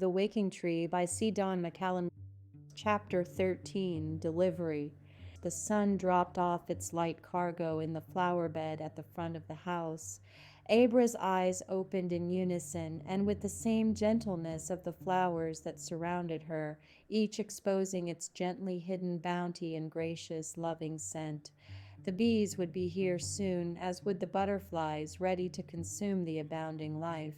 The Waking Tree by C. Don McCallum. Chapter 13, Delivery. The sun dropped off its light cargo in the flower bed at the front of the house. Abra's eyes opened in unison, and with the same gentleness of the flowers that surrounded her, each exposing its gently hidden bounty and gracious, loving scent. The bees would be here soon, as would the butterflies, ready to consume the abounding life.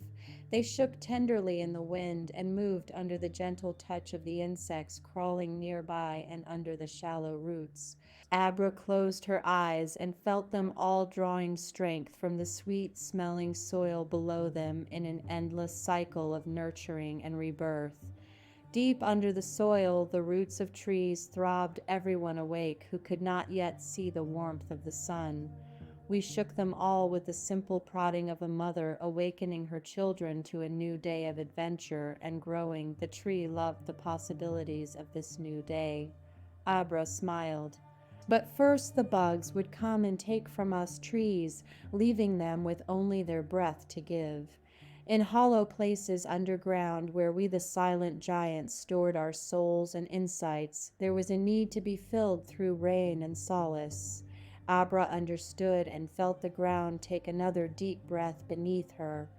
They shook tenderly in the wind and moved under the gentle touch of the insects crawling nearby and under the shallow roots. Abra closed her eyes and felt them all drawing strength from the sweet-smelling soil below them in an endless cycle of nurturing and rebirth. Deep under the soil, the roots of trees throbbed everyone awake who could not yet see the warmth of the sun. We shook them all with the simple prodding of a mother awakening her children to a new day of adventure, and growing, the tree loved the possibilities of this new day. Abra smiled. But first the bugs would come and take from us trees, leaving them with only their breath to give. In hollow places underground, where we the silent giants stored our souls and insights, there was a need to be filled through rain and solace. Abra understood and felt the ground take another deep breath beneath her.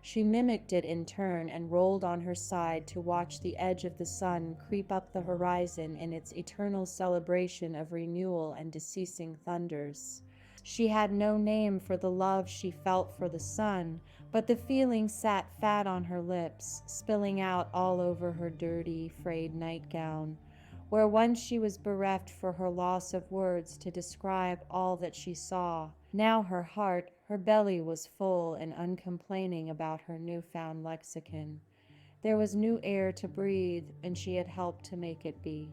She mimicked it in turn and rolled on her side to watch the edge of the sun creep up the horizon in its eternal celebration of renewal and deceasing thunders. She had no name for the love she felt for the sun, but the feeling sat fat on her lips, spilling out all over her dirty, frayed nightgown. Where once she was bereft for her loss of words to describe all that she saw, now her heart, her belly was full and uncomplaining about her newfound lexicon. There was new air to breathe, and she had helped to make it be.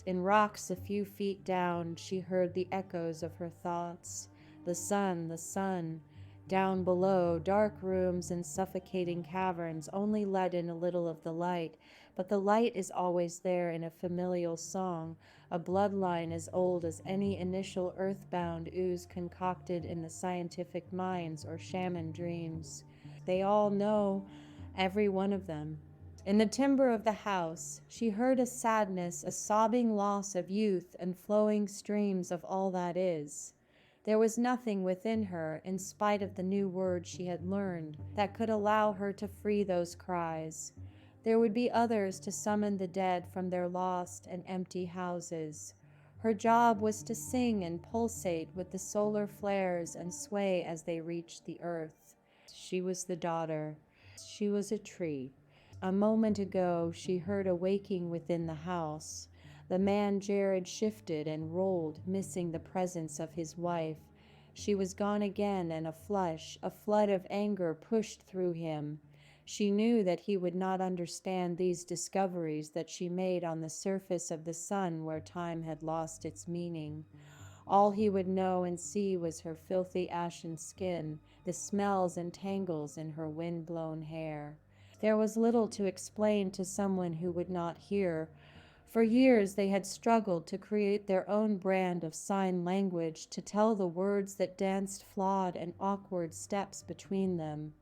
In rocks a few feet down, she heard the echoes of her thoughts. The sun, the sun. Down below, dark rooms and suffocating caverns only let in a little of the light, but the light is always there in a familial song, a bloodline as old as any initial earthbound ooze concocted in the scientific minds or shaman dreams. They all know, every one of them. In the timber of the house, she heard a sadness, a sobbing loss of youth and flowing streams of all that is. There was nothing within her, in spite of the new words she had learned, that could allow her to free those cries. There would be others to summon the dead from their lost and empty houses. Her job was to sing and pulsate with the solar flares and sway as they reached the earth. She was the daughter. She was a tree. A moment ago, she heard a waking within the house. The man Jared shifted and rolled, missing the presence of his wife. She was gone again, and a flood of anger pushed through him. She knew that he would not understand these discoveries that she made on the surface of the sun where time had lost its meaning. All he would know and see was her filthy ashen skin, the smells and tangles in her wind-blown hair. There was little to explain to someone who would not hear. For years they had struggled to create their own brand of sign language to tell the words that danced flawed and awkward steps between them.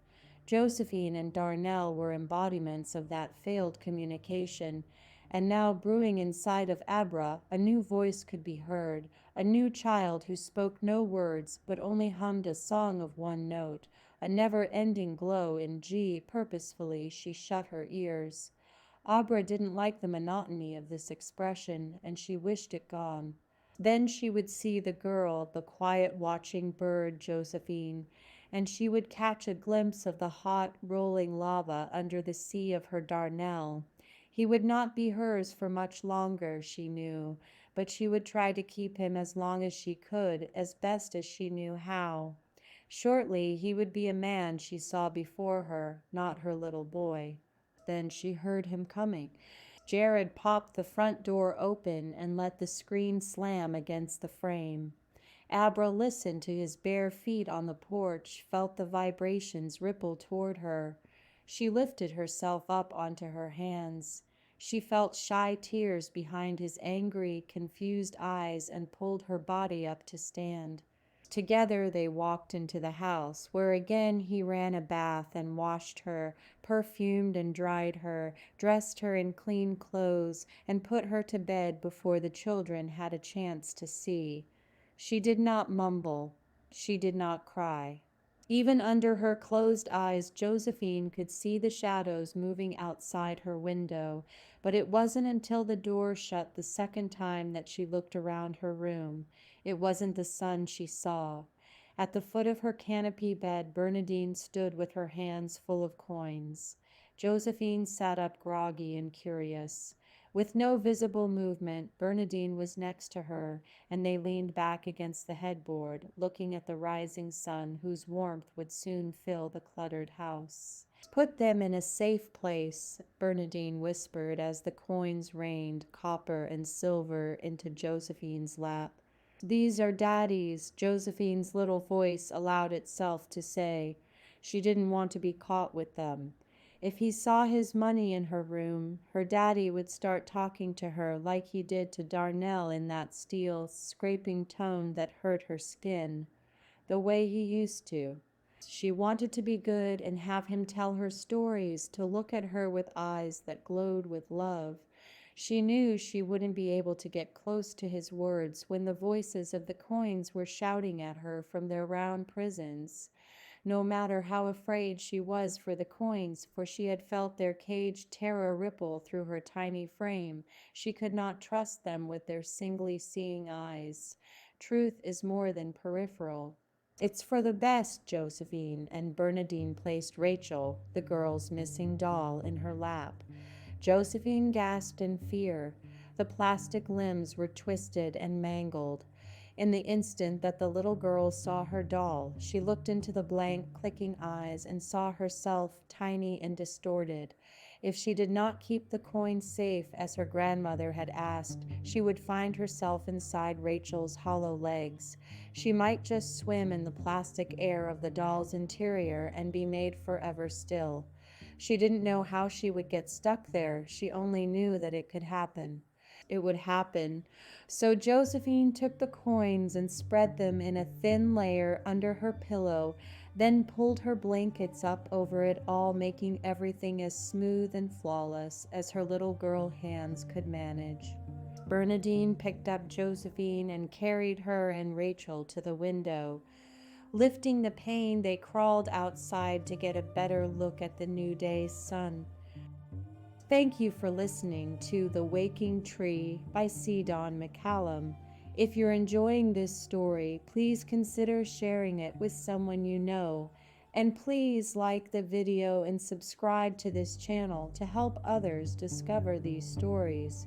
Josephine and Darnell were embodiments of that failed communication, and now brewing inside of Abra, a new voice could be heard, a new child who spoke no words but only hummed a song of one note, a never-ending glow in G. Purposefully she shut her ears. Abra didn't like the monotony of this expression, and she wished it gone. Then she would see the girl, the quiet watching bird Josephine, and she would catch a glimpse of the hot, rolling lava under the sea of her Darnell. He would not be hers for much longer, she knew, but she would try to keep him as long as she could, as best as she knew how. Shortly, he would be a man she saw before her, not her little boy. Then she heard him coming. Jared popped the front door open and let the screen slam against the frame. Abra listened to his bare feet on the porch, felt the vibrations ripple toward her. She lifted herself up onto her hands. She felt shy tears behind his angry, confused eyes and pulled her body up to stand. Together they walked into the house, where again he ran a bath and washed her, perfumed and dried her, dressed her in clean clothes, and put her to bed before the children had a chance to see. She did not mumble. She did not cry. Even under her closed eyes, Josephine could see the shadows moving outside her window, but it wasn't until the door shut the second time that she looked around her room. It wasn't the sun she saw. At the foot of her canopy bed, Bernadine stood with her hands full of coins. Josephine sat up groggy and curious. With no visible movement, Bernadine was next to her, and they leaned back against the headboard, looking at the rising sun whose warmth would soon fill the cluttered house. Put them in a safe place, Bernadine whispered as the coins rained, copper and silver, into Josephine's lap. These are Daddy's, Josephine's little voice allowed itself to say. She didn't want to be caught with them. If he saw his money in her room, her daddy would start talking to her like he did to Darnell in that steel, scraping tone that hurt her skin, the way he used to. She wanted to be good and have him tell her stories, to look at her with eyes that glowed with love. She knew she wouldn't be able to get close to his words when the voices of the coins were shouting at her from their round prisons. No matter how afraid she was for the coins, for she had felt their caged terror ripple through her tiny frame, she could not trust them with their singly seeing eyes. Truth is more than peripheral. It's for the best, Josephine, and Bernadine placed Rachel, the girl's missing doll, in her lap. Josephine gasped in fear. The plastic limbs were twisted and mangled. In the instant that the little girl saw her doll, she looked into the blank, clicking eyes and saw herself tiny and distorted. If she did not keep the coin safe as her grandmother had asked, she would find herself inside Rachel's hollow legs. She might just swim in the plastic air of the doll's interior and be made forever still. She didn't know how she would get stuck there. She only knew that it could happen. It would happen. So Josephine took the coins and spread them in a thin layer under her pillow, then pulled her blankets up over it all, making everything as smooth and flawless as her little girl hands could manage. Bernadine picked up Josephine and carried her and Rachel to the window. Lifting the pane, they crawled outside to get a better look at the new day's sun. Thank you for listening to The Waking Tree by C. Don McCallum. If you're enjoying this story, please consider sharing it with someone you know. And please like the video and subscribe to this channel to help others discover these stories.